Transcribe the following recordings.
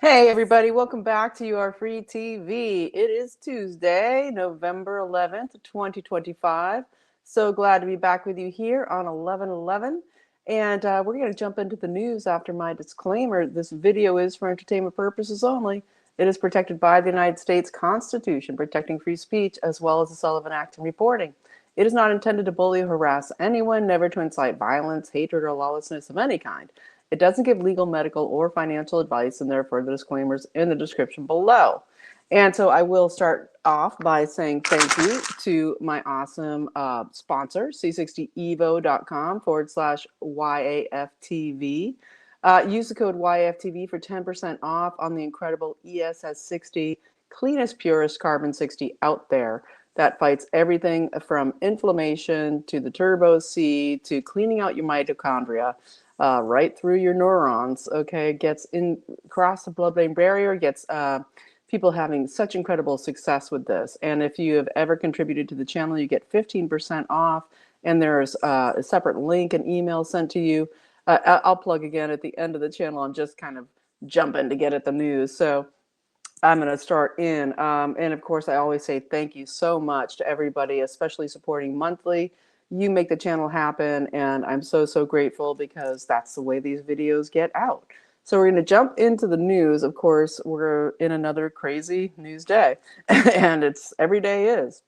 Hey everybody, welcome back to Your Free TV. It is Tuesday, November 11th, 2025. So glad to be back with you here on 11/11. And we're going to jump into the news after my disclaimer. This video is for entertainment purposes only. It is protected by the United States Constitution, protecting free speech, as well as the Sullivan Act and reporting. It is not intended to bully or harass anyone, never to incite violence, hatred, or lawlessness of any kind. It doesn't give legal, medical, or financial advice, and therefore the disclaimers in the description below. And so I will start off by saying thank you to my awesome sponsor, c60evo.com/YAFTV. Use the code YAFTV for 10% off on the incredible ESS60, cleanest, purest carbon 60 out there that fights everything from inflammation to the turbo C to cleaning out your mitochondria. Right through your neurons, okay, gets in across the blood-brain barrier, gets people having such incredible success with this. And if you have ever contributed to the channel, you get 15% off, and there's a separate link and email sent to you. I'll plug again at the end of the channel. I'm just kind of jumping to get at the news. So I'm going to start in. And of course, I always say thank you so much to everybody, especially supporting monthly. You make the channel happen, and I'm so, so grateful because that's the way these videos get out. So we're going to jump into the news. Of course, we're in another crazy news day, and it's every day is,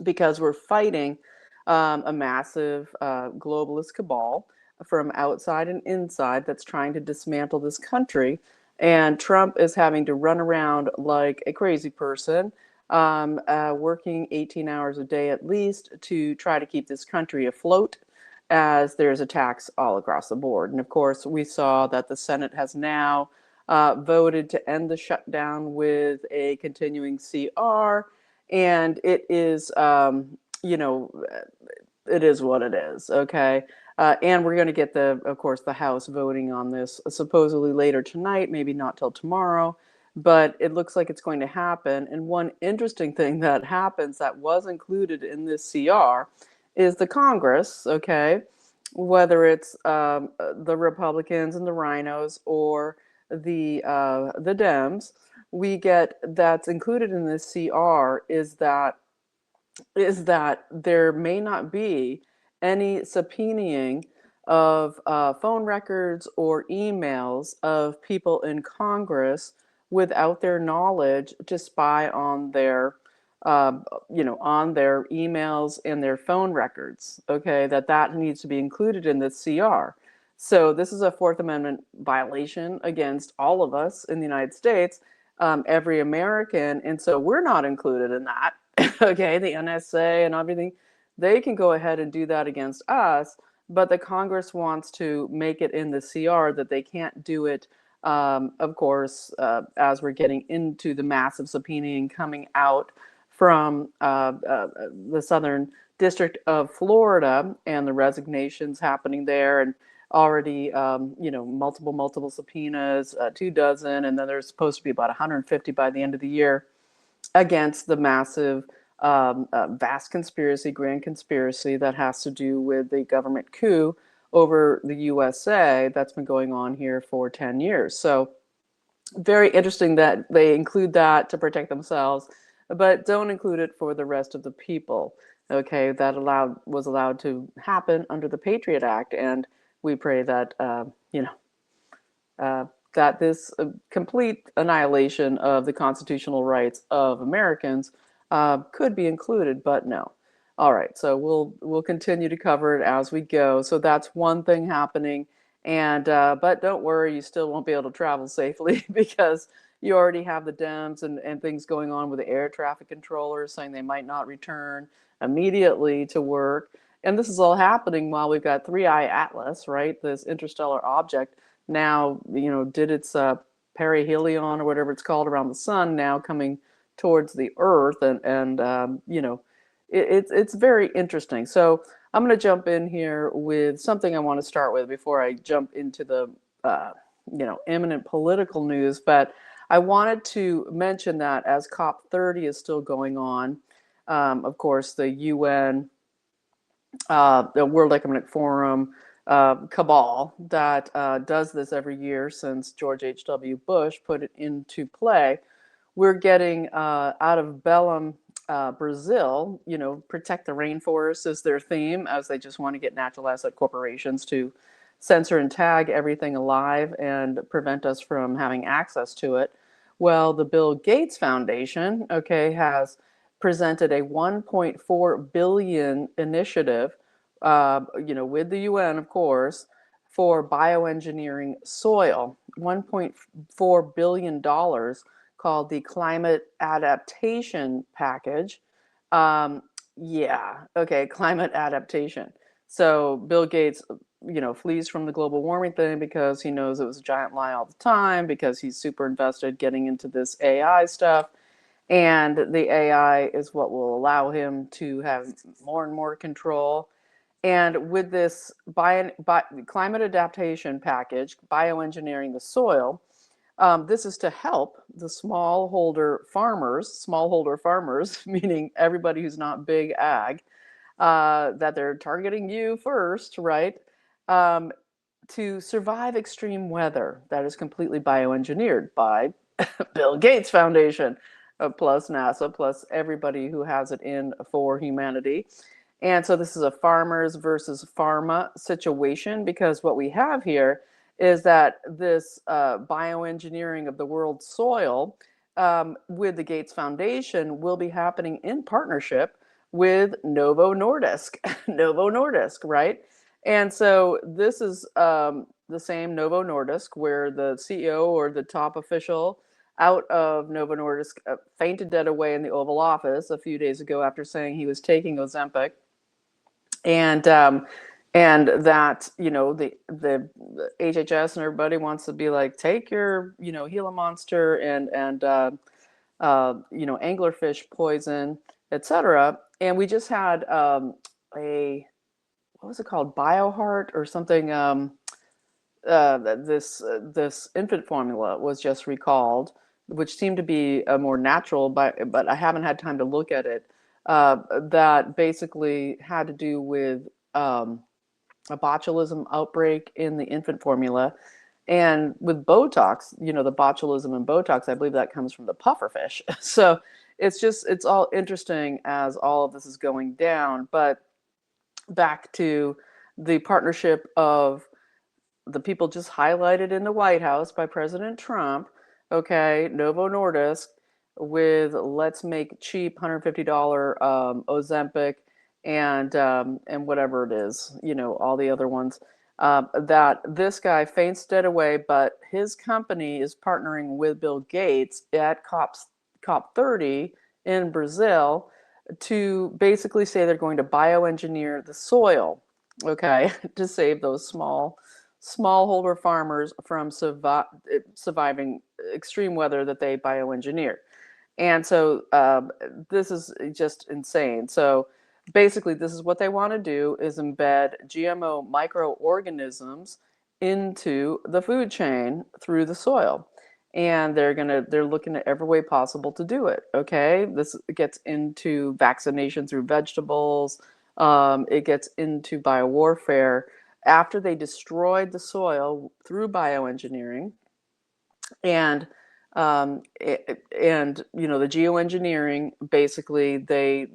because we're fighting a massive globalist cabal from outside and inside that's trying to dismantle this country. And Trump is having to run around like a crazy person, working 18 hours a day at least to try to keep this country afloat, as there's attacks all across the board. And of course, we saw that the Senate has now voted to end the shutdown with a continuing CR. And it is, you know, it is what it is, okay? And we're going to get of course, the House voting on this supposedly later tonight, maybe not till tomorrow, but it looks like it's going to happen. And one interesting thing that happens that was included in this CR is the Congress, okay? Whether it's the Republicans and the rhinos or the Dems, we get that's included in this CR is that there may not be any subpoenaing of phone records or emails of people in Congress without their knowledge to spy on their, on their emails and their phone records. Okay, that needs to be included in this CR. So this is a Fourth Amendment violation against all of us in the United States, every American, and so we're not included in that. Okay, the NSA and everything, they can go ahead and do that against us, but the Congress wants to make it in the CR that they can't do it, of course, as we're getting into the massive subpoenaing coming out from the Southern District of Florida and the resignations happening there, and already, multiple subpoenas, 24, and then there's supposed to be about 150 by the end of the year against the massive, vast conspiracy, grand conspiracy that has to do with the government coup over the USA that's been going on here for 10 years. So very interesting that they include that to protect themselves, but don't include it for the rest of the people. Okay, that was allowed to happen under the Patriot Act, and we pray that that this complete annihilation of the constitutional rights of Americans could be included, but no. All right, so we'll continue to cover it as we go. So that's one thing happening, and but don't worry, you still won't be able to travel safely because you already have the Dems and things going on with the air traffic controllers saying they might not return immediately to work. And this is all happening while we've got 3I Atlas, right? This interstellar object now, did its perihelion or whatever it's called around the sun, now coming towards the Earth, and it's very interesting. So I'm going to jump in here with something I want to start with before I jump into the imminent political news. But I wanted to mention that as COP30 is still going on, of course, the UN, the World Economic Forum, cabal that does this every year since George H.W. Bush put it into play. We're getting out of Bellum, Brazil, protect the rainforest is their theme, as they just want to get natural asset corporations to censor and tag everything alive and prevent us from having access to it. Well, the Bill Gates Foundation, okay, has presented a 1.4 billion initiative, with the UN, of course, for bioengineering soil. $1.4 billion called the Climate Adaptation Package. Yeah, okay, climate adaptation. So Bill Gates, flees from the global warming thing because he knows it was a giant lie all the time, because he's super invested getting into this AI stuff. And the AI is what will allow him to have more and more control. And with this climate adaptation package, bioengineering the soil, this is to help the smallholder farmers, meaning everybody who's not big ag, that they're targeting you first, right? To survive extreme weather that is completely bioengineered by Bill Gates Foundation, plus NASA, plus everybody who has it in for humanity. And so this is a farmers versus pharma situation, because what we have here is that this bioengineering of the world's soil, with the Gates Foundation, will be happening in partnership with Novo Nordisk, Novo Nordisk, right? And so this is the same Novo Nordisk where the CEO or the top official out of Novo Nordisk fainted dead away in the Oval Office a few days ago after saying he was taking Ozempic, and that the HHS and everybody wants to be like, take your Gila monster and anglerfish poison, etc. And we just had a what was it called, BioHeart or something. This infant formula was just recalled, which seemed to be a more natural, but I haven't had time to look at it. That basically had to do with a botulism outbreak in the infant formula. And with Botox, the botulism in Botox, I believe that comes from the pufferfish. So it's all interesting as all of this is going down. But back to the partnership of the people just highlighted in the White House by President Trump, okay, Novo Nordisk, with let's make cheap $150 Ozempic and whatever it is, all the other ones. That this guy faints dead away, but his company is partnering with Bill Gates at COP30 in Brazil to basically say they're going to bioengineer the soil, okay, to save those smallholder farmers from surviving extreme weather that they bioengineer. And so this is just insane. So basically, this is what they want to do, is embed GMO microorganisms into the food chain through the soil. And they're looking at every way possible to do it. Okay, this gets into vaccination through vegetables. It gets into biowarfare after they destroyed the soil through bioengineering. And the geoengineering, basically they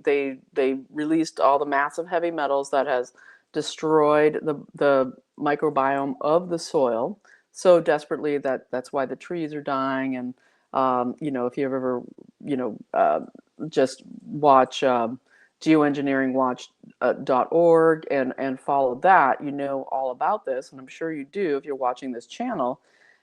released all the massive heavy metals that has destroyed the microbiome of the soil so desperately that's why the trees are dying. And if you've ever just watch geoengineeringwatch.org and follow that, all about this, and I'm sure you do if you're watching this channel.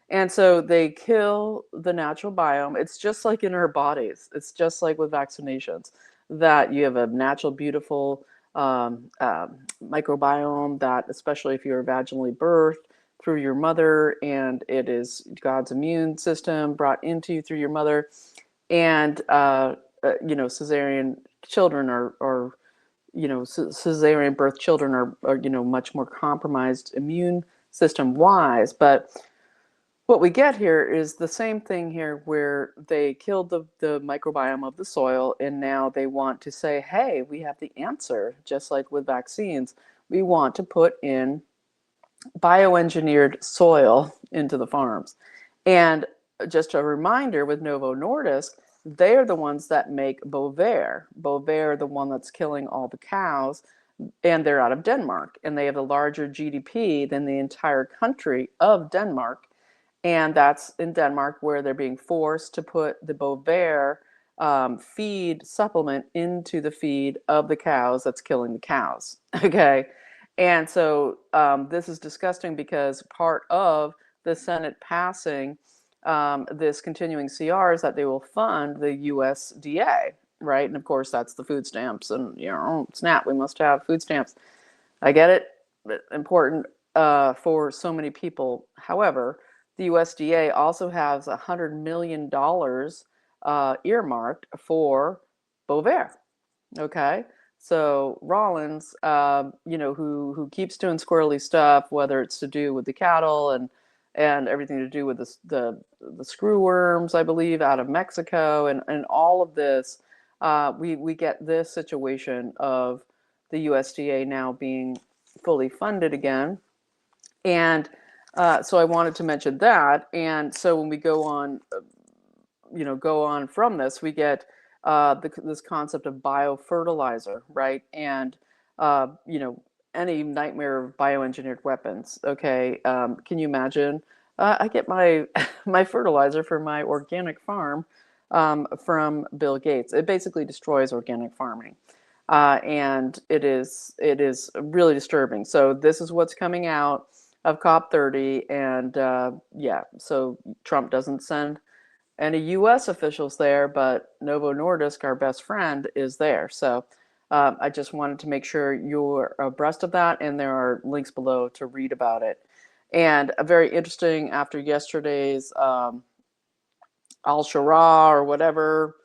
And so they kill the natural biome. It's just like in our bodies. It's just like with vaccinations, that you have a natural, beautiful microbiome that, especially if you're vaginally birthed through your mother, and it is God's immune system brought into you through your mother. And, cesarean children are cesarean birth children are much more compromised immune system wise. But what we get here is the same thing here, where they killed the microbiome of the soil, and now they want to say, hey, we have the answer, just like with vaccines. We want to put in bioengineered soil into the farms. And just a reminder with Novo Nordisk, they're the ones that make Bovaer. Bovaer, the one that's killing all the cows, and they're out of Denmark, and they have a larger GDP than the entire country of Denmark. And that's in Denmark where they're being forced to put the Bovaer feed supplement into the feed of the cows that's killing the cows. Okay. And so this is disgusting because part of the Senate passing this continuing CR is that they will fund the USDA, right? And of course, that's the food stamps. And, snap, we must have food stamps. I get it, important for so many people. However, the USDA also has $100 million earmarked for Bovaer. Okay, so Rollins, who keeps doing squirrely stuff, whether it's to do with the cattle and everything to do with the screw worms, I believe, out of Mexico, and all of this, we get this situation of the USDA now being fully funded again, and so I wanted to mention that. And so when we go on from this, we get this concept of biofertilizer, right? And any nightmare of bioengineered weapons. Okay, can you imagine? I get my my fertilizer for my organic farm from Bill Gates. It basically destroys organic farming, and it is really disturbing. So this is what's coming out of COP30, and so Trump doesn't send any U.S. officials there, but Novo Nordisk, our best friend, is there. So I just wanted to make sure you're abreast of that, and there are links below to read about it. And very interesting after yesterday's al-Sharaa or whatever,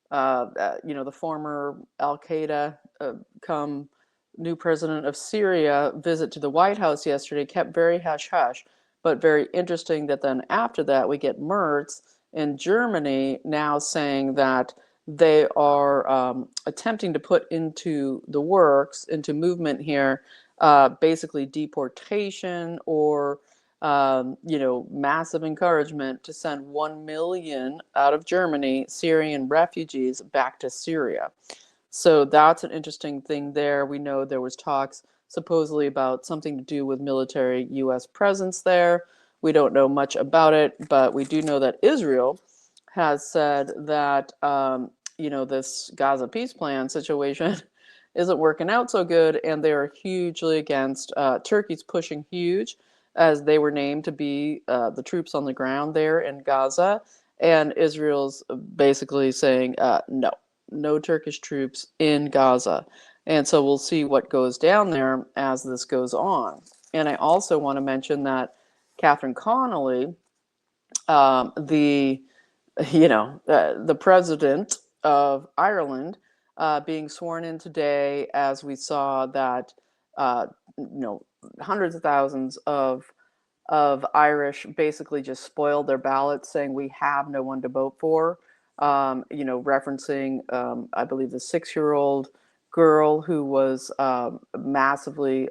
the former Al-Qaeda come new president of Syria visit to the White House yesterday, kept very hush-hush, but very interesting that then after that we get Merz in Germany now saying that they are attempting to put into the works, into movement here, basically deportation or massive encouragement to send 1 million out of Germany Syrian refugees back to Syria. So that's an interesting thing there. We know there was talks supposedly about something to do with military U.S. presence there. We don't know much about it, but we do know that Israel has said that this Gaza peace plan situation isn't working out so good, and they are hugely against. Turkey's pushing huge, as they were named to be the troops on the ground there in Gaza, and Israel's basically saying no Turkish troops in Gaza. And so we'll see what goes down there as this goes on. And I also want to mention that Catherine Connolly, the president of Ireland, being sworn in today, as we saw that hundreds of thousands of Irish basically just spoiled their ballots, saying we have no one to vote for. Referencing, I believe, the 6-year-old girl who was massively,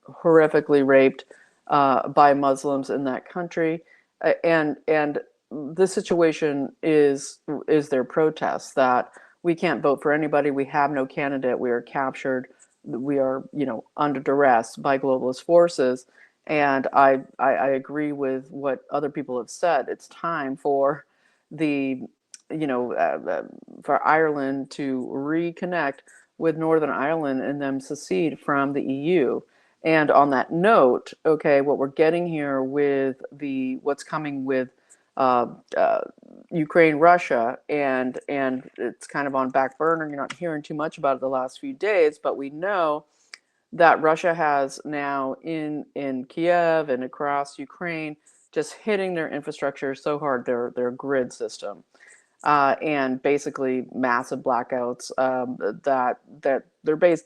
horrifically raped by Muslims in that country, and this situation is their protest that we can't vote for anybody, we have no candidate, we are captured, we are under duress by globalist forces. And I agree with what other people have said. It's time for for Ireland to reconnect with Northern Ireland and them secede from the EU. And on that note, okay, what we're getting here with what's coming with Ukraine, Russia, and it's kind of on back burner. You're not hearing too much about it the last few days, but we know that Russia has now in Kiev and across Ukraine just hitting their infrastructure so hard, their grid system, and basically massive blackouts that they're based.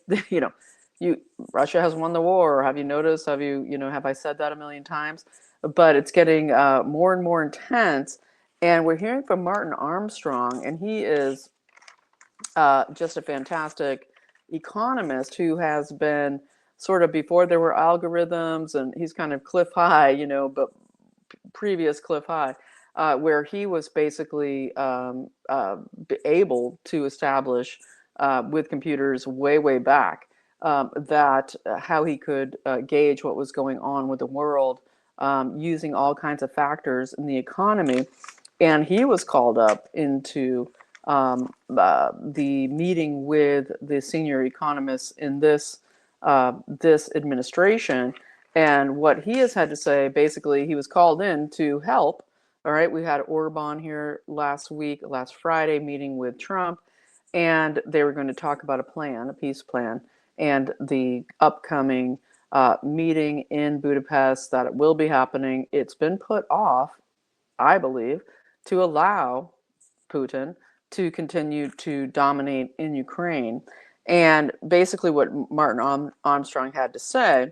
Russia has won the war. Have you noticed? Have I said that a million times? But it's getting more and more intense, and we're hearing from Martin Armstrong, and he is just a fantastic economist who has been sort of before there were algorithms, and he's kind of cliff high, but previous cliff high, where he was basically able to establish with computers way back that how he could gauge what was going on with the world using all kinds of factors in the economy. And he was called up into the meeting with the senior economists in this administration. And what he has had to say, basically, he was called in to help. All right, we had Orban here last Friday, meeting with Trump, and they were going to talk about a peace plan, and the upcoming meeting in Budapest that it will be happening. It's been put off, I believe, to allow Putin to continue to dominate in Ukraine. And basically what Martin Armstrong had to say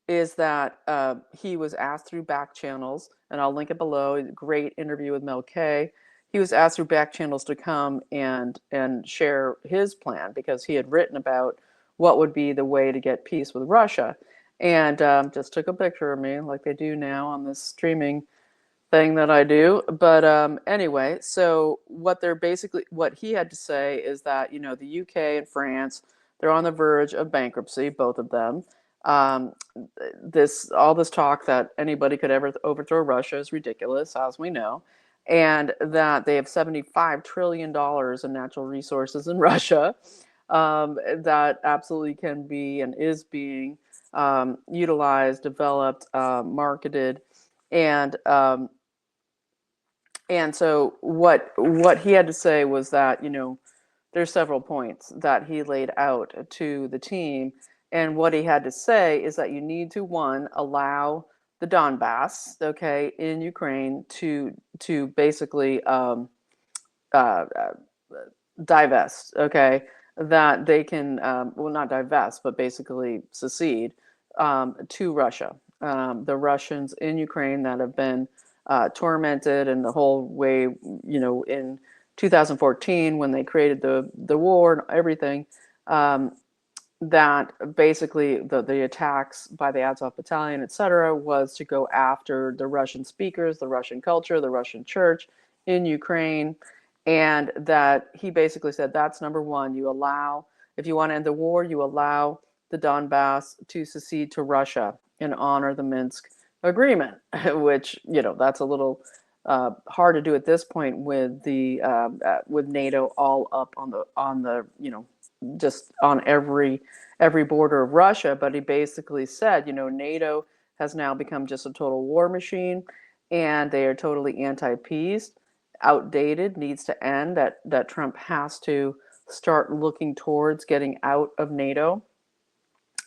is that he was asked through back channels, and I'll link it below, a great interview with Mel K. He was asked through back channels to come and share his plan, because he had written about what would be the way to get peace with Russia. And just took a picture of me like they do now on this streaming thing that I do. But anyway, so what he had to say is that, the UK and France, they're on the verge of bankruptcy, both of them. All this talk that anybody could ever overthrow Russia is ridiculous, as we know, and that they have $75 trillion in natural resources in Russia that absolutely can be and is being utilized, developed, marketed, and so what he had to say was that, there's several points that he laid out to the team. And what he had to say is that you need to, one, allow the Donbass, okay, in Ukraine to basically divest, okay, that they can, well, not divest, but basically secede to Russia. The Russians in Ukraine that have been tormented, and the whole way, in 2014 when they created the war and everything, that basically the attacks by the Azov Battalion, etc., was to go after the Russian speakers, the Russian culture, the Russian church in Ukraine. And that he basically said, that's number one. You allow, if you want to end the war, you allow the Donbass to secede to Russia and honor the Minsk agreement, which, that's a little hard to do at this point with with NATO all up on the just on every border of Russia. But he basically said, NATO has now become just a total war machine, and they are totally anti-peace, outdated, needs to end, that Trump has to start looking towards getting out of NATO,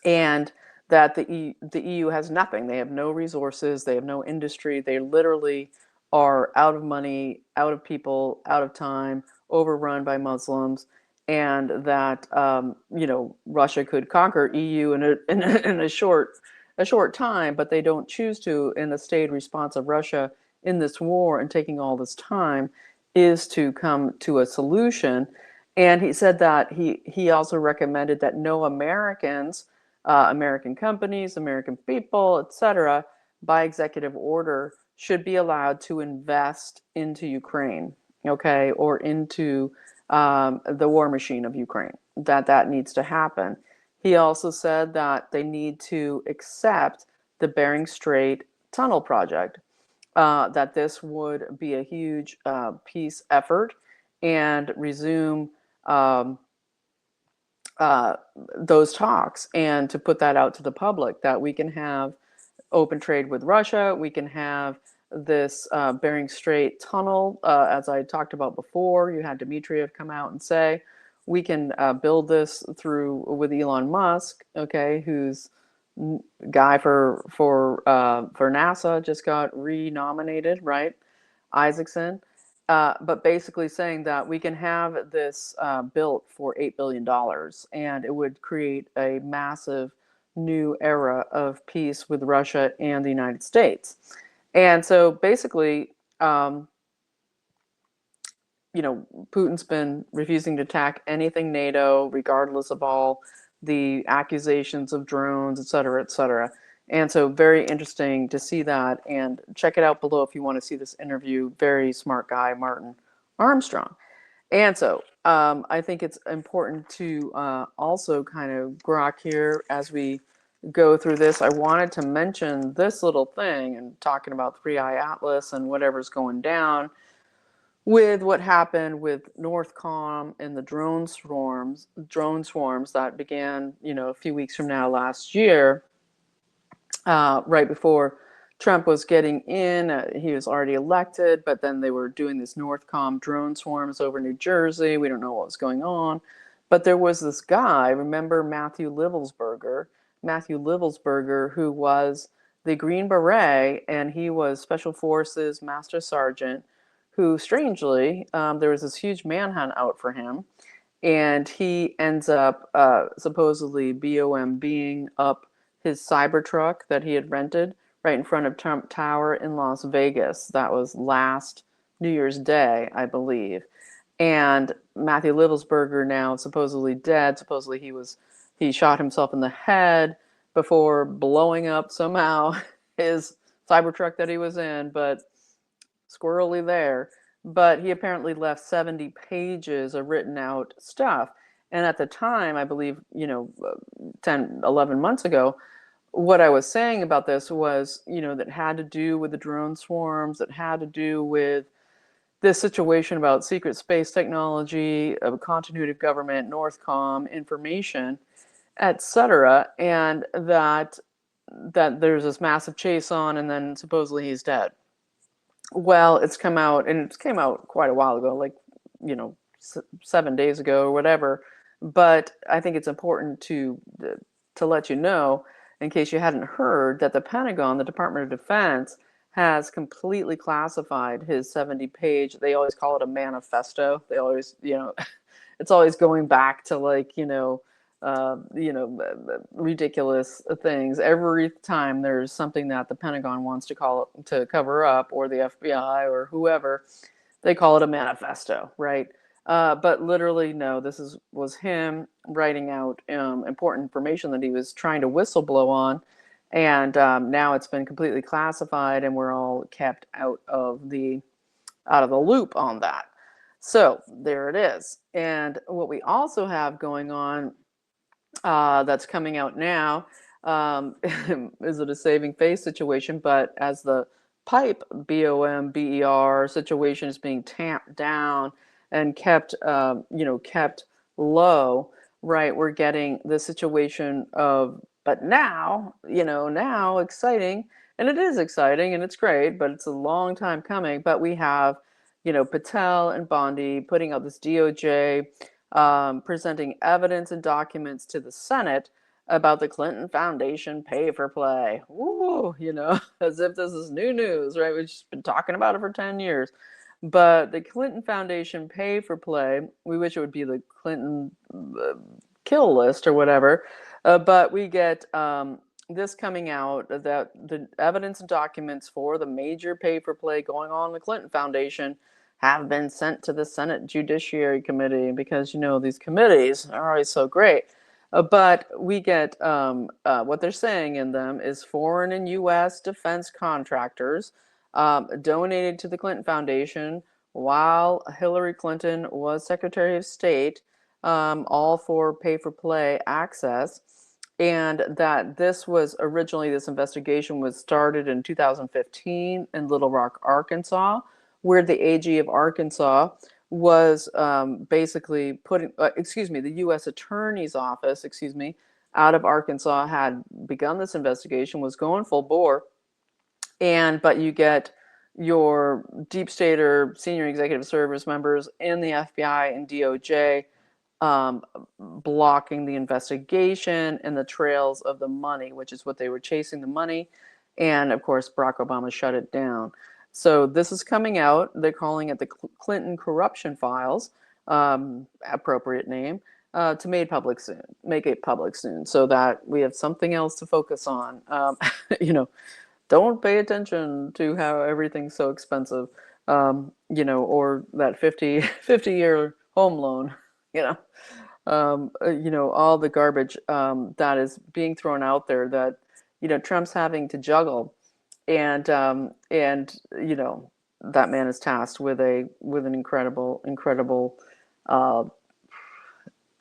and that the EU has nothing. They have no resources, they have no industry, they literally are out of money, out of people, out of time, overrun by Muslims, and that Russia could conquer EU in a short time, but they don't choose to. And the staid response of Russia in this war and taking all this time is to come to a solution. And he said that he also recommended that no Americans, American companies, American people, etc., by executive order, should be allowed to invest into Ukraine, okay, or into the war machine of Ukraine, that needs to happen. He also said that they need to accept the Bering Strait tunnel project, that this would be a huge peace effort, and resume those talks, and to put that out to the public, that we can have open trade with Russia, we can have this Bering Strait tunnel, as I talked about before. You had Dmitriev come out and say, we can build this with Elon Musk, okay, who's guy for NASA, just got renominated, right? Isaacson. But basically saying that we can have this built for $8 billion, and it would create a massive new era of peace with Russia and the United States. And so basically, Putin's been refusing to attack anything NATO, regardless of all the accusations of drones, et cetera, et cetera. And so very interesting to see that, and check it out below if you want to see this interview. Very smart guy, Martin Armstrong. And so I think it's important to also kind of grok here as we go through this. I wanted to mention this little thing and talking about 3i Atlas and whatever's going down with what happened with Northcom and the drone swarms that began, a few weeks from now last year, right before Trump was getting in. He was already elected, but then they were doing this Northcom drone swarms over New Jersey. We don't know what was going on. But there was this guy, remember Matthew Livelsberger, who was the Green Beret, and he was Special Forces Master Sergeant, who strangely, there was this huge manhunt out for him. And he ends up supposedly BOM-ing up his Cybertruck that he had rented right in front of Trump Tower in Las Vegas. That was last New Year's Day, I believe. And Matthew Livelsberger, now supposedly dead. Supposedly he shot himself in the head before blowing up somehow his Cybertruck that he was in, but squirrely there. But he apparently left 70 pages of written out stuff. And at the time, I believe, 10, 11 months ago, what I was saying about this was, that had to do with the drone swarms, that had to do with this situation about secret space technology, of continuity of government, Northcom, information, etc., and that there's this massive chase on, and then supposedly he's dead. Well, it's come out, and it came out quite a while ago, like, 7 days ago or whatever. But I think it's important to let you know, in case you hadn't heard, that the Pentagon, the Department of Defense, has completely classified his 70-page, they always call it a manifesto. They always, it's always going back to like, ridiculous things. Every time there's something that the Pentagon wants to cover up, or the FBI or whoever, they call it a manifesto, right? But literally, no, this was him writing out important information that he was trying to whistleblow on. And now it's been completely classified, and we're all kept out of the loop on that. So there it is. And what we also have going on that's coming out now is it a saving face situation? But as the pipe BOM-BER situation is being tamped down and kept kept low, right? We're getting the situation of, but now, now exciting, and it is exciting and it's great, but it's a long time coming. But we have, Patel and Bondi putting out this DOJ, presenting evidence and documents to the Senate about the Clinton Foundation pay for play. Woo, as if this is new news, right? We've just been talking about it for 10 years. But the Clinton Foundation pay for play, we wish it would be the Clinton kill list or whatever. But we get this coming out, that the evidence and documents for the major pay for play going on in the Clinton Foundation have been sent to the Senate Judiciary Committee, because, these committees are always so great. But we get what they're saying in them is foreign and U.S. defense contractors donated to the Clinton Foundation while Hillary Clinton was Secretary of State, all for pay-for-play access. And that this investigation was started in 2015 in Little Rock, Arkansas, where the AG of Arkansas was basically putting, the U.S. Attorney's Office, out of Arkansas had begun this investigation, was going full bore. But you get your deep state or senior executive service members in the FBI and DOJ blocking the investigation and the trails of the money, which is what they were chasing, the money. And of course, Barack Obama shut it down. So this is coming out. They're calling it the Clinton Corruption Files, appropriate name, to make it public soon, so that we have something else to focus on. Don't pay attention to how everything's so expensive, or that 50-year home loan, all the garbage that is being thrown out there that, Trump's having to juggle. And that man is tasked with an incredible uh,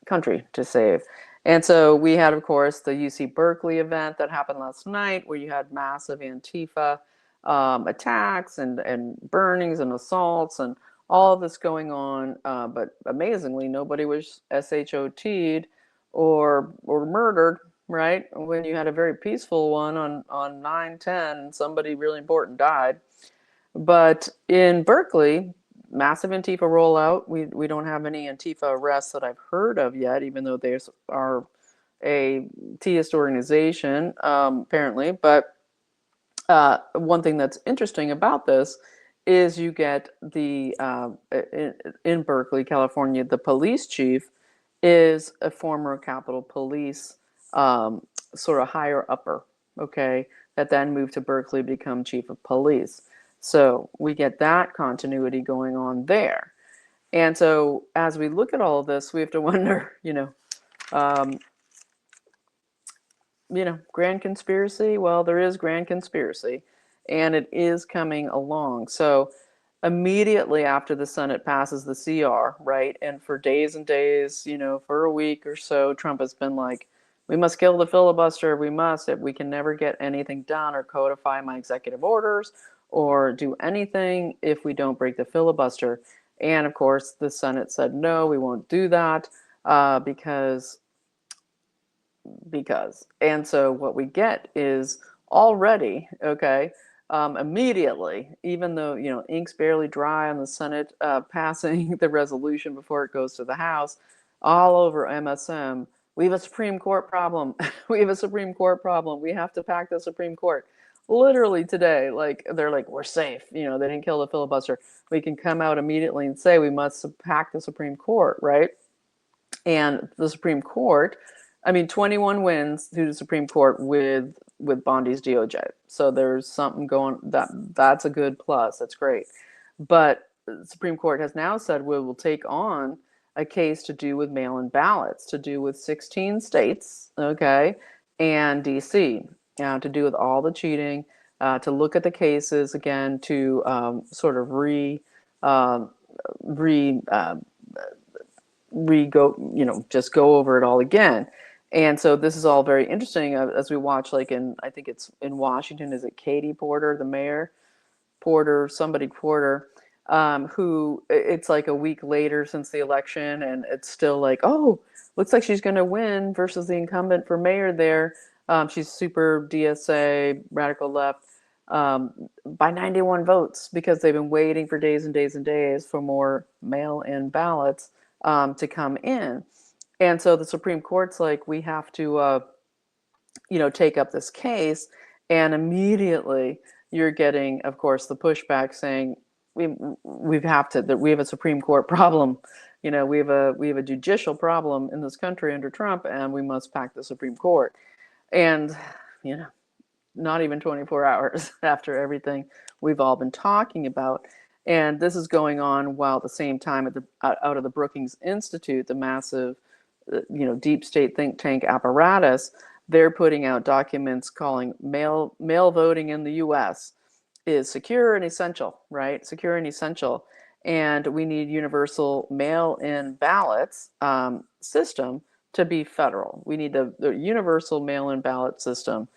country to save. And so we had, of course, the UC Berkeley event that happened last night, where you had massive Antifa attacks and burnings and assaults and all of this going on. But amazingly, nobody was SHOT'd or murdered, right? When you had a very peaceful one on 9/10, and somebody really important died. But in Berkeley, massive Antifa rollout. We don't have any Antifa arrests that I've heard of yet, even though they are a theist organization, apparently. But one thing that's interesting about this is you get in Berkeley, California, the police chief is a former Capitol Police sort of higher upper, okay, that then moved to Berkeley to become chief of police. So we get that continuity going on there. And so as we look at all of this, we have to wonder, um, grand conspiracy. Well, there is grand conspiracy, and it is coming along. So immediately after the Senate passes the CR, right, and for days and days, for a week or so, Trump has been like, we must kill the filibuster. We must. We can never get anything done or codify my executive orders or do anything if we don't break the filibuster. And of course, the Senate said, no, we won't do that because. And so what we get is already, okay, immediately, even though, ink's barely dry on the Senate passing the resolution before it goes to the House, all over MSM, we have a Supreme Court problem. We have a Supreme Court problem. We have to pack the Supreme Court. Literally today, like, they're like, we're safe. They didn't kill the filibuster. We can come out immediately and say we must pack the Supreme Court, right? And the Supreme Court, 21 wins through the Supreme Court with Bondi's DOJ. So there's something going, that's a good plus. That's great. But the Supreme Court has now said we will take on a case to do with mail-in ballots, to do with 16 states, okay, and DC, to do with all the cheating, to look at the cases again, to sort of just go over it all again. And so this is all very interesting as we watch, like I think it's in Washington, is it Katie Porter, the mayor? Porter, who it's like a week later since the election, and it's still like, oh, looks like she's going to win versus the incumbent for mayor there. She's super DSA, radical left, by 91 votes because they've been waiting for days and days and days for more mail-in ballots to come in. And so the Supreme Court's like, we have to, take up this case. And immediately you're getting, of course, the pushback saying, we have a Supreme Court problem. We have a judicial problem in this country under Trump, and we must pack the Supreme Court. And, not even 24 hours after everything we've all been talking about. And this is going on while at the same time out of the Brookings Institute, the massive, deep state think tank apparatus, they're putting out documents calling mail voting in the U.S. is secure and essential, right? Secure and essential. And we need universal mail-in ballots system to be federal. We need the universal mail-in ballot system.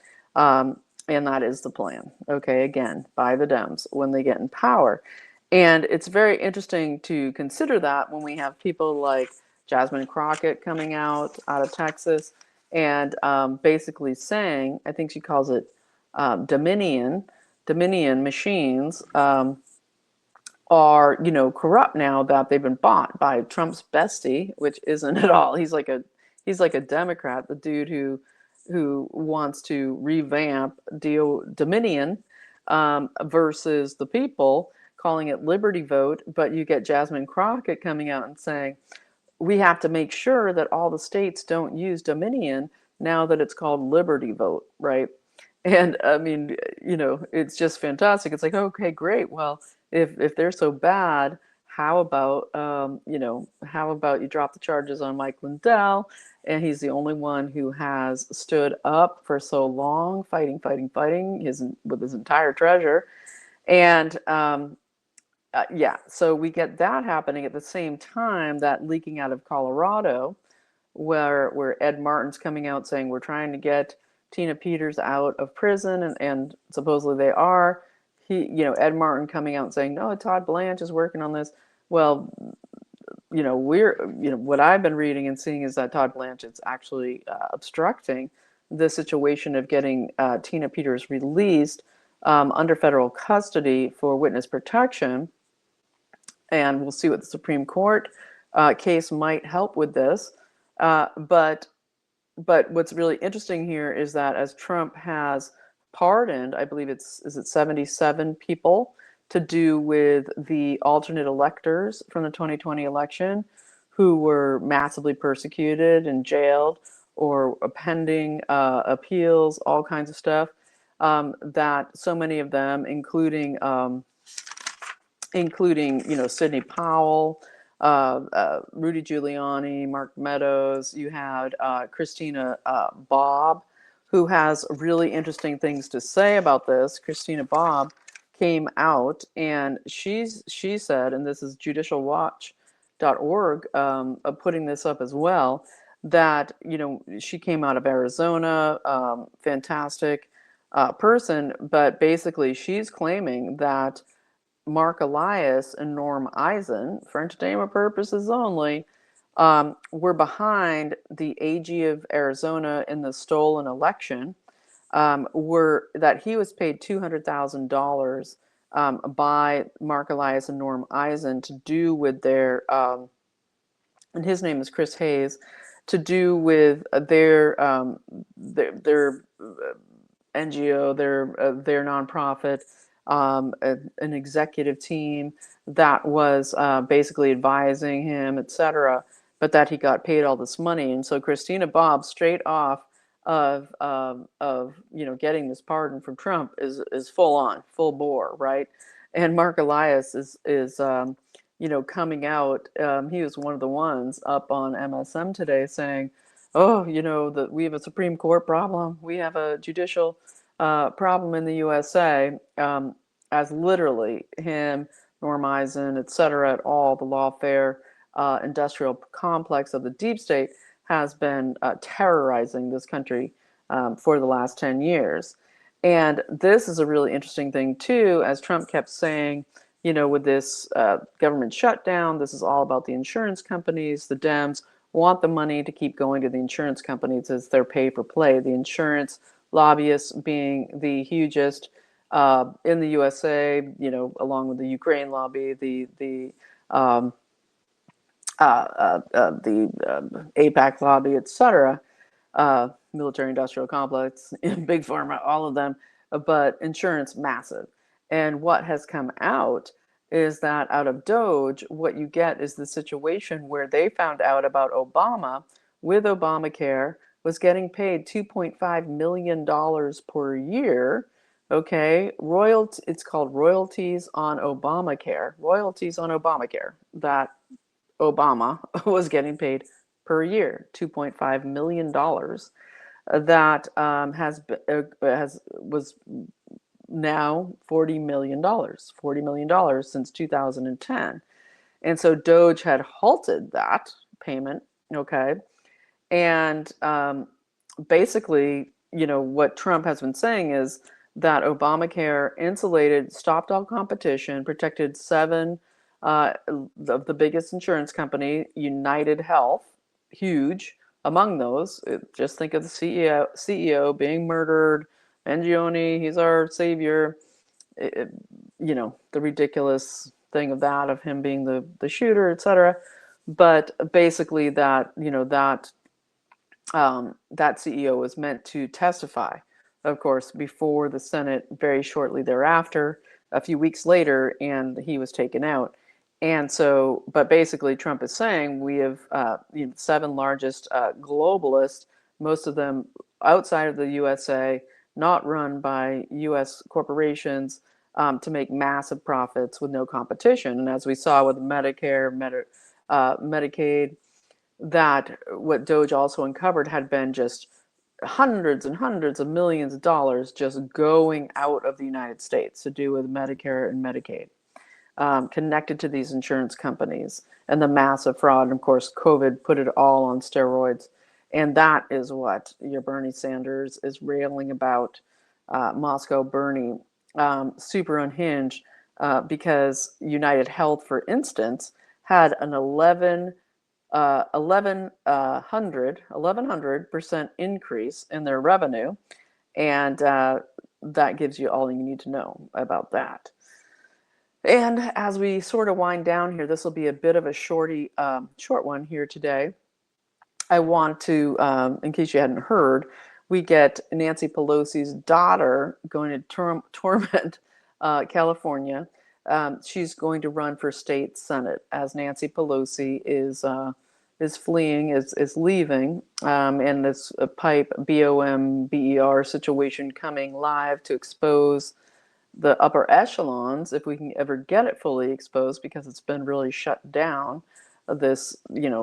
And that is the plan, okay, again, by the Dems when they get in power. And it's very interesting to consider that when we have people like Jasmine Crockett coming out of Texas and basically saying, I think she calls it Dominion machines are, corrupt now that they've been bought by Trump's bestie, which isn't at all. He's like a Democrat, the dude who wants to revamp Dominion versus the people, calling it Liberty Vote. But you get Jasmine Crockett coming out and saying, we have to make sure that all the states don't use Dominion now that it's called Liberty Vote, right? And it's just fantastic. It's like, okay, great. Well, if they're so bad, how about, how about you drop the charges on Mike Lindell? And he's the only one who has stood up for so long, fighting with his entire treasure. And yeah, so we get that happening at the same time, that leaking out of Colorado, where Ed Martin's coming out saying we're trying to get Tina Peters out of prison, and supposedly they are. Ed Martin coming out and saying, no, Todd Blanche is working on this. Well, what I've been reading and seeing is that Todd Blanche is actually obstructing the situation of getting Tina Peters released under federal custody for witness protection. And we'll see what the Supreme Court case might help with this. But what's really interesting here is that as Trump has pardoned, I believe is it 77 people to do with the alternate electors from the 2020 election who were massively persecuted and jailed or pending appeals, all kinds of stuff, that so many of them, including Sidney Powell, Rudy Giuliani, Mark Meadows. You had Christina Bobb, who has really interesting things to say about this. Christina Bobb came out and she said, and this is judicialwatch.org putting this up as well, that she came out of Arizona, fantastic person, but basically she's claiming that Mark Elias and Norm Eisen, for entertainment purposes only, were behind the AG of Arizona in the stolen election, that he was paid $200,000 by Mark Elias and Norm Eisen to do with their, and his name is Chris Hayes, to do with their NGO, their nonprofit, an executive team that was basically advising him, etc., but that he got paid all this money. And so Christina Bobb, straight off of getting this pardon from Trump, is full bore, right? And Mark Elias is coming out. He was one of the ones up on MSM today saying, oh, that we have a Supreme Court problem, we have a judicial problem in the USA, as literally him, Norm Eisen, et cetera, at all, the lawfare industrial complex of the deep state has been terrorizing this country for the last 10 years. And this is a really interesting thing, too, as Trump kept saying, with this government shutdown, this is all about the insurance companies. The Dems want the money to keep going to the insurance companies as their pay for play. The insurance lobbyists being the hugest in the USA, along with the Ukraine lobby, the APAC lobby, etc., military-industrial complex, big pharma, all of them, but insurance massive. And what has come out is that out of Doge, what you get is the situation where they found out about Obama with Obamacare was getting paid $2.5 million per year. Okay, it's called royalties on Obamacare. Royalties on Obamacare that Obama was getting paid per year, $2.5 million. That was now $40 million since 2010. And so Doge had halted that payment, okay? And basically, what Trump has been saying is that Obamacare stopped all competition, protected 7 of the biggest insurance company, United Health, huge among those. Just think of the CEO being murdered, Mangione, he's our savior. The ridiculous thing of him being the shooter, etc. But basically that CEO was meant to testify, of course, before the Senate very shortly thereafter, a few weeks later, and he was taken out. And so, but basically Trump is saying we have 7 largest globalists, most of them outside of the USA, not run by U.S. corporations, to make massive profits with no competition. And as we saw with Medicare, Medicaid, that what Doge also uncovered had been just hundreds and hundreds of millions of dollars just going out of the United States to do with Medicare and Medicaid, connected to these insurance companies and the massive fraud. And of course, COVID put it all on steroids. And that is what your Bernie Sanders is railing about, Moscow Bernie, super unhinged, because United Health, for instance, had an 1100% increase in their revenue, and that gives you all you need to know about that. And as we sort of wind down here, this will be a bit of a short one here today. I want to, in case you hadn't heard, we get Nancy Pelosi's daughter going to torment California. She's going to run for state senate as Nancy Pelosi is fleeing, is leaving, and this pipe BOMBER situation coming live to expose the upper echelons, if we can ever get it fully exposed, because it's been really shut down. This,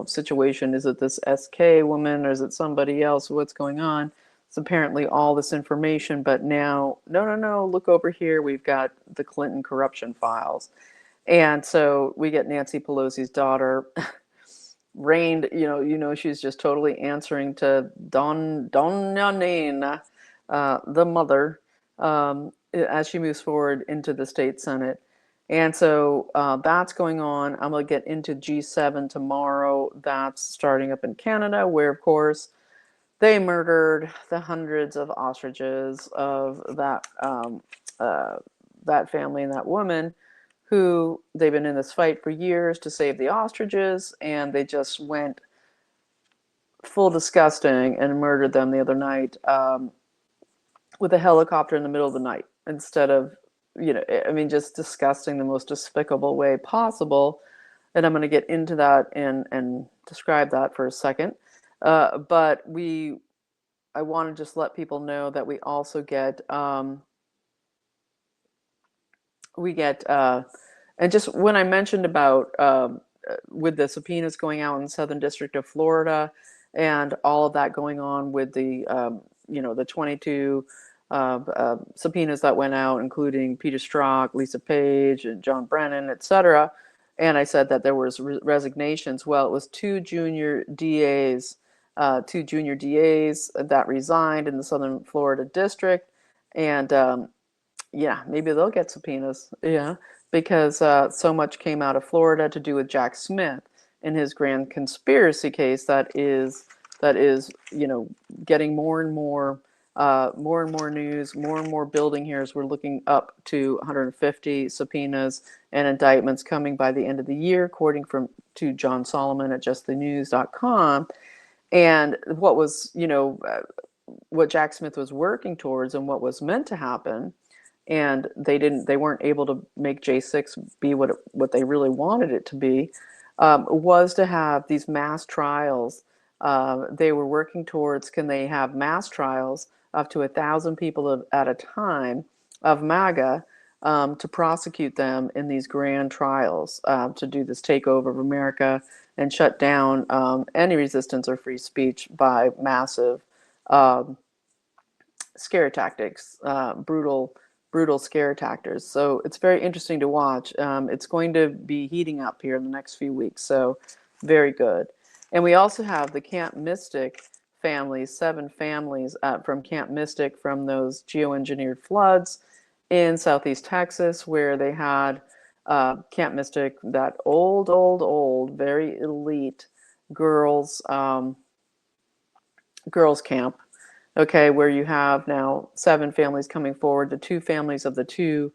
situation, is it this SK woman or is it somebody else? What's going on? It's apparently all this information, but now, no, look over here. We've got the Clinton corruption files. And so we get Nancy Pelosi's daughter reigned, she's just totally answering to Donna Nina, the mother, as she moves forward into the state senate. And so that's going on. I'm going to get into G7 tomorrow. That's starting up in Canada, where, of course, they murdered the hundreds of ostriches of that family and that woman, who they've been in this fight for years to save the ostriches, and they just went full disgusting and murdered them the other night with a helicopter in the middle of the night, instead of, just disgusting, the most despicable way possible. And I'm going to get into that and describe that for a second. But I want to just let people know that we also get, and just when I mentioned about, with the subpoenas going out in the Southern District of Florida and all of that going on with the, the 22 subpoenas that went out, including Peter Strzok, Lisa Page, and John Brennan, etc. And I said that there was resignations. Well, it was two junior DAs that resigned in the Southern Florida District. And maybe they'll get subpoenas. Yeah, because so much came out of Florida to do with Jack Smith in his grand conspiracy case that is getting more and more news, more and more building here, as we're looking up to 150 subpoenas and indictments coming by the end of the year, according to John Solomon at justthenews.com. And what was, what Jack Smith was working towards and what was meant to happen, and they weren't able to make J6 be what they really wanted it to be, was to have these mass trials. They were working towards, can they have mass trials up to 1,000 people at a time of MAGA, to prosecute them in these grand trials, to do this takeover of America and shut down any resistance or free speech by massive scare tactics, brutal scare tactics. So it's very interesting to watch. It's going to be heating up here in the next few weeks, so very good. And we also have the Camp Mystic families, 7 families from Camp Mystic, from those geoengineered floods in Southeast Texas, where they had Camp Mystic, that old, very elite girls camp, okay, where you have now 7 families coming forward, the 2 families of the 2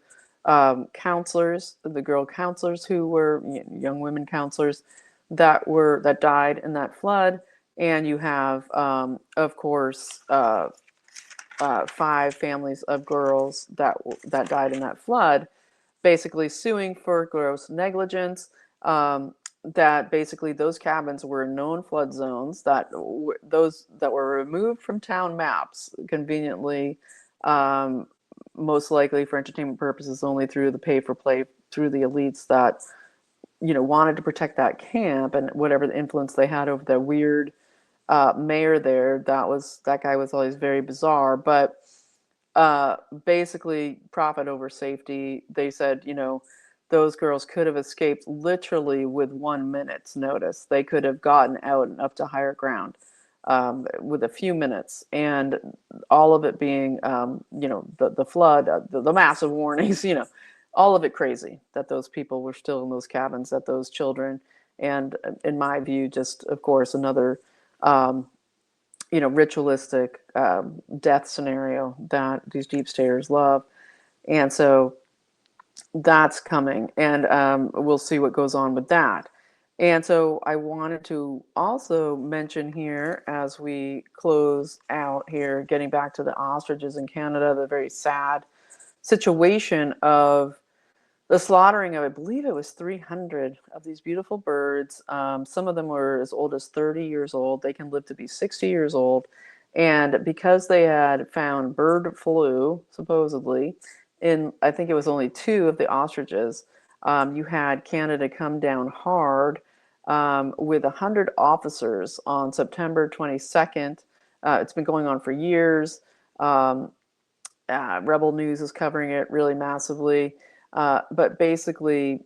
counselors, the girl counselors who were young women counselors that died in that flood. And you have, of course, 5 families of girls that died in that flood, basically suing for gross negligence. That basically those cabins were known flood zones, those that were removed from town maps, conveniently most likely for entertainment purposes only through the pay for play, through the elites that, wanted to protect that camp and whatever the influence they had over the weird mayor there. That guy was always very bizarre, but basically profit over safety. They said, those girls could have escaped literally with 1 minute's notice. They could have gotten out and up to higher ground with a few minutes, and all of it being, the flood, the massive warnings, all of it crazy that those people were still in those cabins, that those children, and in my view, just of course another ritualistic death scenario that these deep staters love. And so that's coming, and we'll see what goes on with that. And so I wanted to also mention here, as we close out here, getting back to the ostriches in Canada, the very sad situation of the slaughtering of, I believe it was 300 of these beautiful birds. Some of them were as old as 30 years old. They can live to be 60 years old. And because they had found bird flu, supposedly, in, I think it was only 2 of the ostriches, you had Canada come down hard with 100 officers on September 22nd. It's been going on for years. Rebel News is covering it really massively. But basically,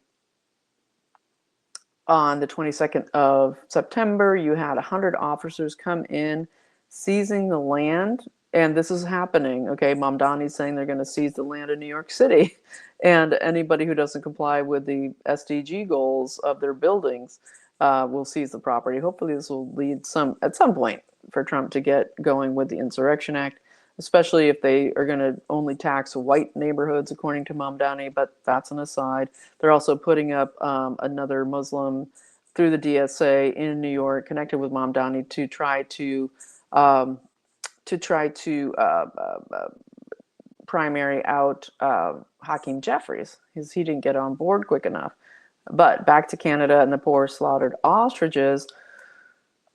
on the 22nd of September, you had 100 officers come in, seizing the land. And this is happening, okay? Mamdani's saying they're going to seize the land in New York City. And anybody who doesn't comply with the SDG goals of their buildings will seize the property. Hopefully this will lead at some point for Trump to get going with the Insurrection Act, especially if they are going to only tax white neighborhoods, according to Mamdani, but that's an aside. They're also putting up another Muslim through the DSA in New York, connected with Mamdani, to try to primary out Hakeem Jeffries, because he didn't get on board quick enough. But back to Canada and the poor slaughtered ostriches.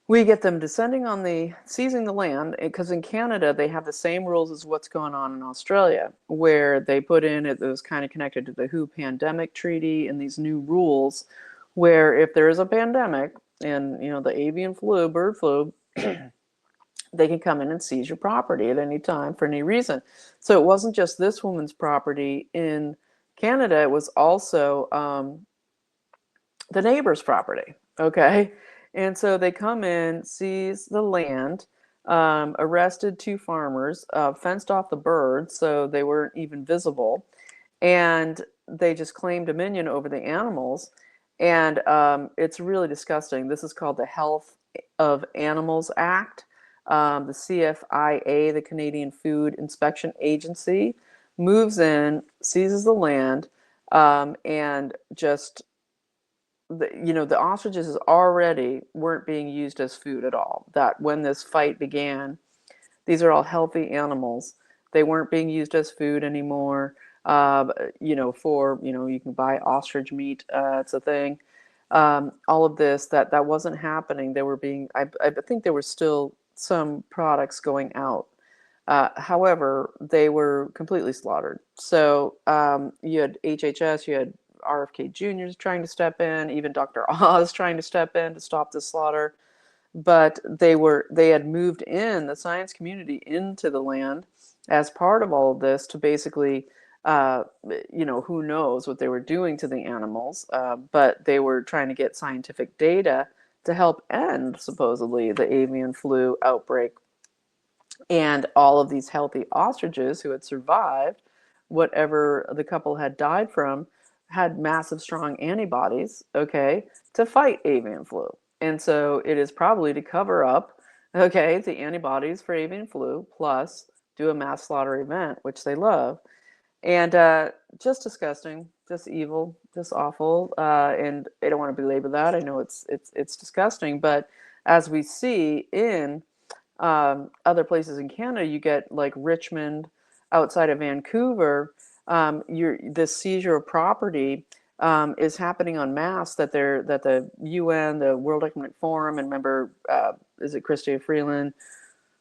We get them descending on seizing the land, because in Canada, they have the same rules as what's going on in Australia, where they put in, it was kind of connected to the WHO pandemic treaty and these new rules, where if there is a pandemic and, the avian flu, bird flu, they can come in and seize your property at any time for any reason. So it wasn't just this woman's property in Canada, it was also the neighbor's property, okay? And so they come in, seize the land, arrested 2 farmers, fenced off the birds so they weren't even visible, and they just claimed dominion over the animals. And it's really disgusting. This is called the Health of Animals Act. The CFIA, the Canadian Food Inspection Agency, moves in, seizes the land, and just, the ostriches already weren't being used as food at all. That when this fight began, these are all healthy animals. They weren't being used as food anymore. You can buy ostrich meat. It's a thing. All of this, that wasn't happening. They were being, I think there were still some products going out. However, they were completely slaughtered. So you had HHS, you had RFK Jr. trying to step in, even Dr. Oz trying to step in to stop the slaughter. But they had moved in the science community into the land as part of all of this to basically, who knows what they were doing to the animals, but they were trying to get scientific data to help end, supposedly, the avian flu outbreak. And all of these healthy ostriches who had survived whatever the couple had died from had massive, strong antibodies, okay, to fight avian flu. And so it is probably to cover up, okay, the antibodies for avian flu, plus do a mass slaughter event, which they love. And just disgusting, just evil, just awful. And I don't want to belabor that. I know it's disgusting. But as we see in other places in Canada, you get like Richmond, outside of Vancouver, this seizure of property is happening en masse. That the UN, the World Economic Forum, and remember, is it Chrystia Freeland,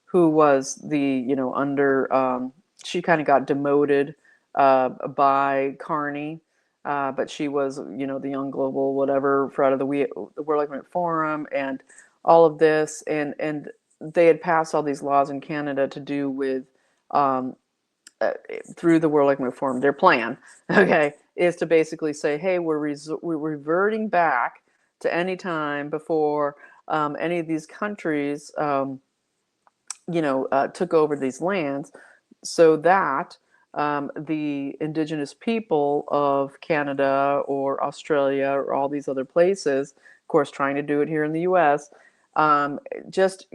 who was the under she kind of got demoted by Carney, but she was, you know, the young global whatever for out of the World Economic Forum and all of this, and they had passed all these laws in Canada to do with um, through the World Economic Forum. Their plan, okay, is to basically say, hey, we're reverting back to any time before any of these countries, took over these lands, so that the indigenous people of Canada or Australia or all these other places, of course, trying to do it here in the U.S., just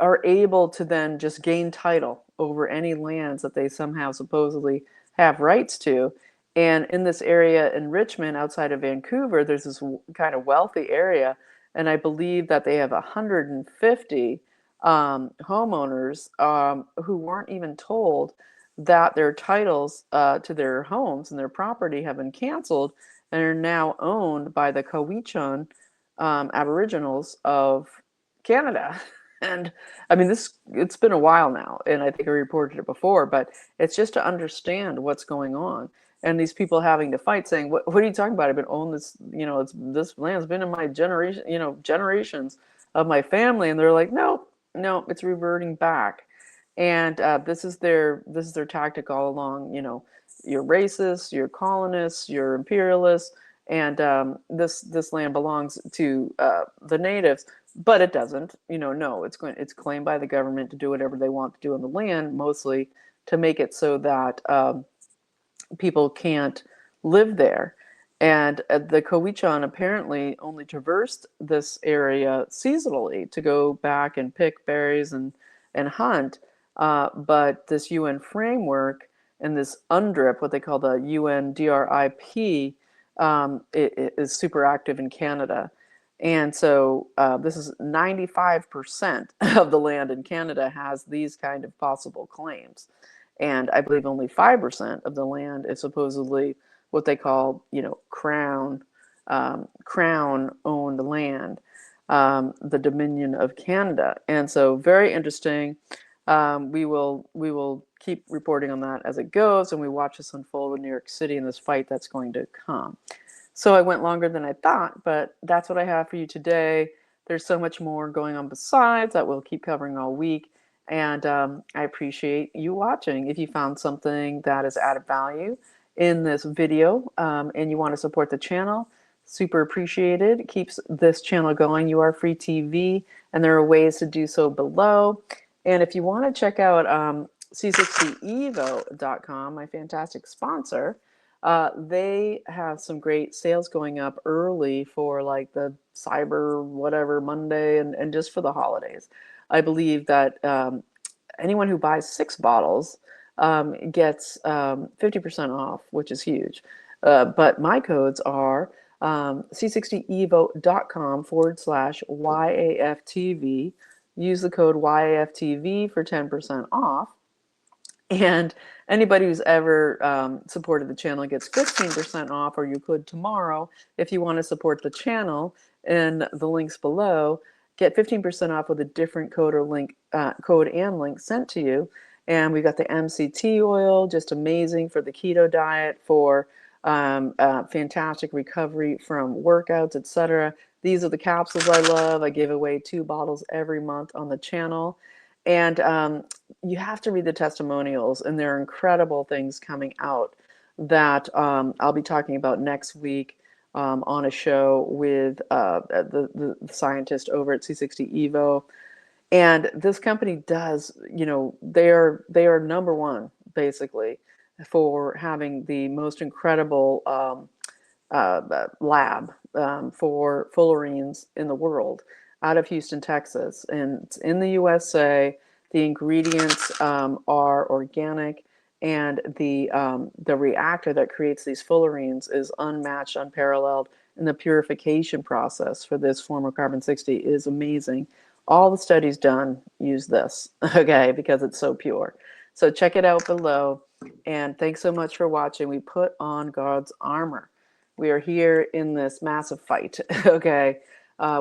are able to then just gain title over any lands that they somehow supposedly have rights to. And in this area in Richmond, outside of Vancouver, there's this kind of wealthy area, and I believe that they have 150 homeowners who weren't even told that their titles to their homes and their property have been canceled and are now owned by the Cowichan Aboriginals of Canada. And I mean, it's been a while now, and I think I reported it before, but it's just to understand what's going on. And these people having to fight, saying, what are you talking about? I've been owned this, this land's been in my generation, generations of my family. And they're like, no, it's reverting back. And this is their tactic all along. You're racist, you're colonists, you're imperialists, and this land belongs to the natives. But it doesn't, no, it's claimed by the government to do whatever they want to do on the land, mostly to make it so that people can't live there. And the Cowichan apparently only traversed this area seasonally to go back and pick berries and hunt. But this UN framework and this UNDRIP, what they call the UNDRIP, it is super active in Canada. And so this is 95% of the land in Canada has these kind of possible claims. And I believe only 5% of the land is supposedly what they call, crown owned land, the Dominion of Canada. And so very interesting. We will keep reporting on that as it goes, and we watch this unfold in New York City in this fight that's going to come. So I went longer than I thought, but that's what I have for you today. There's so much more going on besides that we'll keep covering all week. And I appreciate you watching. If you found something that is added value in this video and you want to support the channel, super appreciated. It keeps this channel going. You are free TV, and there are ways to do so below. And if you want to check out C60evo.com, my fantastic sponsor, they have some great sales going up early for like the Cyber whatever Monday and just for the holidays. I believe that anyone who buys 6 bottles gets 50% off, which is huge. But my codes are c60evo.com/YAFTV. Use the code YAFTV for 10% off. And anybody who's ever supported the channel gets 15% off, or you could tomorrow if you want to support the channel. In the links below, get 15% off with a different code or link, code and link sent to you. And we've got the MCT oil, just amazing for the keto diet, for fantastic recovery from workouts, etc. These are the capsules I love. I give away 2 bottles every month on the channel. And you have to read the testimonials, and there are incredible things coming out that I'll be talking about next week on a show with the scientist over at C60evo. And this company does, they are number one, basically, for having the most incredible lab for fullerenes in the world, out of Houston, Texas. And it's in the USA. The ingredients are organic, and the reactor that creates these fullerenes is unmatched, unparalleled, and the purification process for this form of carbon-60 is amazing. All the studies done use this, okay, because it's so pure. So check it out below, and thanks so much for watching. We put on God's armor. We are here in this massive fight, okay?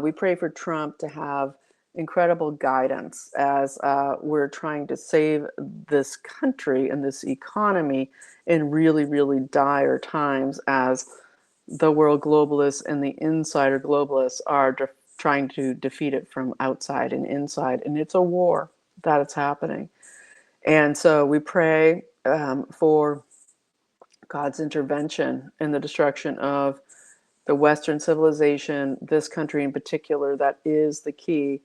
We pray for Trump to have, incredible guidance as we're trying to save this country and this economy in really, really dire times, as the world globalists and the insider globalists are trying to defeat it from outside and inside. And it's a war that it's happening. And so we pray for God's intervention in the destruction of the Western civilization, this country in particular, that is the key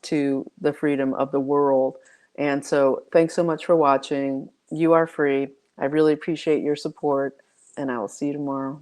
to the freedom of the world. And so thanks so much for watching. You are free. I really appreciate your support, and I will see you tomorrow.